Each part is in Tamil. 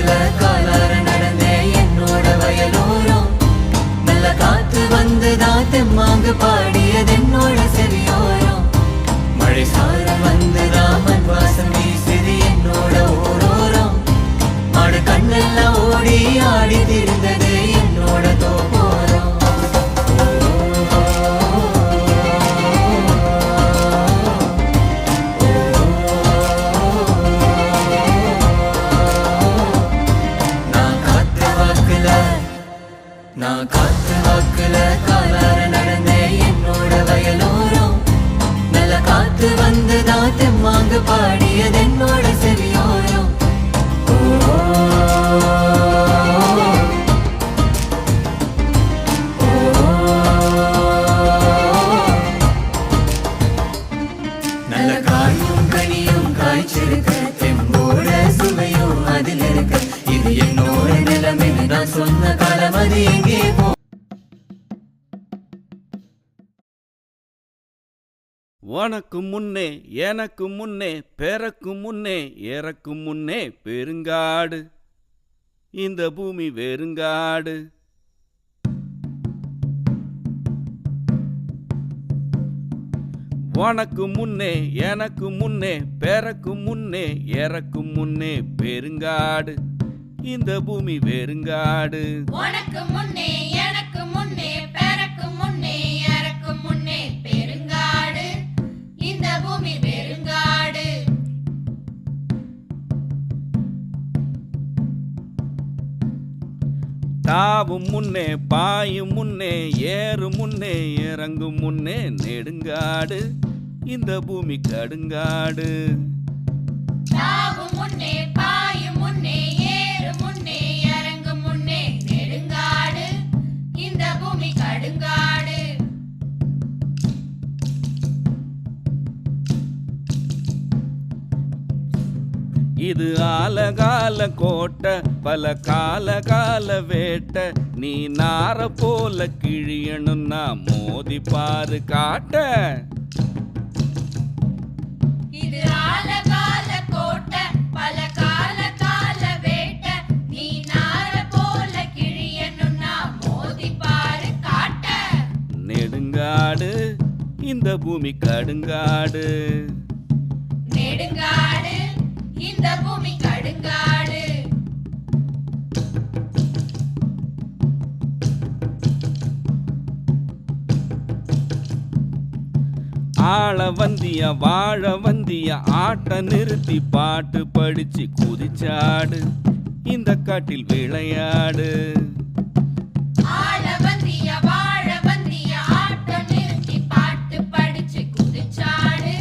வாக்குல காலார நடந்தே என்னோட வயலோரம் நல்ல காத்து வந்துதா தெம்மாங்கு பாடியது என்னோட செவியோரம் மழை சாரல் வந்துதா மண் வாசம் வீசுது என்னோட ஓரோரம் மாடு கண்ணெல்லாம் ஓடி ஆடி திரிந்தது என்னோட தோப்போரம் நான் காத்து வாக்குல காலார நடந்தே என்னோட வயலோரம் நல்ல காத்து வந்துதா தெம்மாங்கு பாடியது என்னோட செவியோரம் நல்ல காயும் கனியும் காய்ச்சிருக்க தெம்போட சுவையும் அதில் இருக்க இது என்னோட நிலைமை நான் சொன்ன காலம் அது எங்கே போ. உனக்கு முன்னே எனக்கு முன்னே பிறக்கும் முன்னே இறக்கும் முன்னே பெருங்காடு இந்த பூமி வெறுங்காடு. உனக்கு முன்னே எனக்கு முன்னே பிறக்கும் முன்னே இறக்கும் முன்னே பெருங்காடு இந்த பூமி வெறுங்காடு. உனக்கு முன்னே எனக்கு முன்னே பிறக்கும் முன்னே இறக்கும் முன்னே பெருங்காடு இந்த பூமி வெறுங்காடு. தாவும் முன்னே பாயும் முன்னே ஏறும் முன்னே இறங்கும் முன்னே நெடுங்காடு இந்த பூமி கடுங்காடு. தாவும் முன்னே பாயும் முன்னே ஏறும் முன்னே இறங்கும் முன்னே நெடுங்காடு இந்த பூமி கடுங்காடு. இது ஆலகால கோட்டை பல கால வேட்டை நீ நார போல கிழியணும்னா மோதி பாரு காட்ட. இது ஆலகால கோட்டை பல கால வேட்டை நீ நார போல கிழியணும்னா மோதி பாரு காட்ட. நெடுங்காடு இந்த பூமி கடுங்காடு. நெடுங்காடு இந்த பூமி கடுங்காடு. ஆள வந்திய வாழ வந்திய ஆட்ட நிறுத்தி பாட்டு படிச்சு குதிச்சாடு இந்த காட்டில் விளையாடு. ஆள வந்திய வாழ வந்திய ஆட்ட நிறுத்தி பாட்டு படிச்சு குதிச்சாடு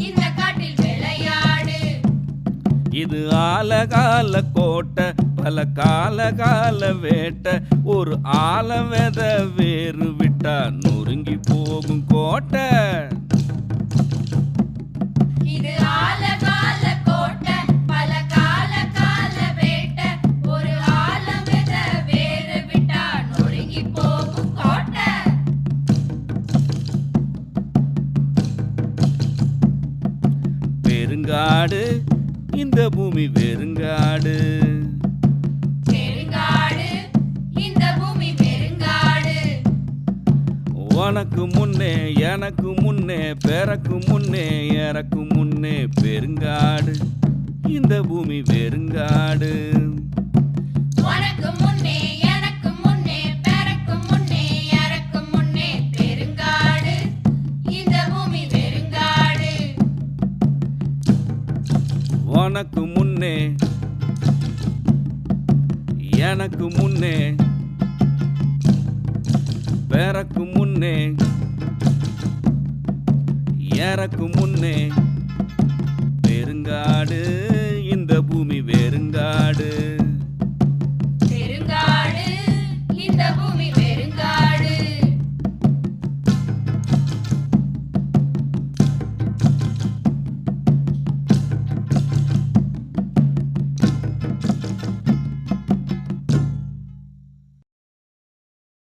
இந்த காட்டில் விளையாடு. இது ஆலகால கோட்டை பல கால வேட்டை ஒரு ஆல வெத வேறு விட்டா நொறுங்கி போகும் கோட்டை. இது ஆலகால கோட்டை பல கால வேட்டை ஒரு ஆலம் வெத வேறு விட்டா நொறுங்கி போகும் கோட்டை. பெருங்காடு இந்த பூமி வெறுங்காடு. பெருங்காடு இந்த பூமி வெறுங்காடு. உனக்கு முன்னே எனக்கு முன்னே பிறக்கும் முன்னே இறக்கும் முன்னே பெருங்காடு இந்த பூமி வெறுங்காடு. உனக்கு முன்னே எனக்கு முன்னே பிறக்கும் முன்னே இறக்கும் முன்னே பெருங்காடு இந்த பூமி வெறுங்காடு. உனக்கு முன்னே எனக்கு முன்னே பிறக்கும் முன்னே இறக்கும் முன்னே பெருங்காடு இந்த பூமி வெறுங்காடு.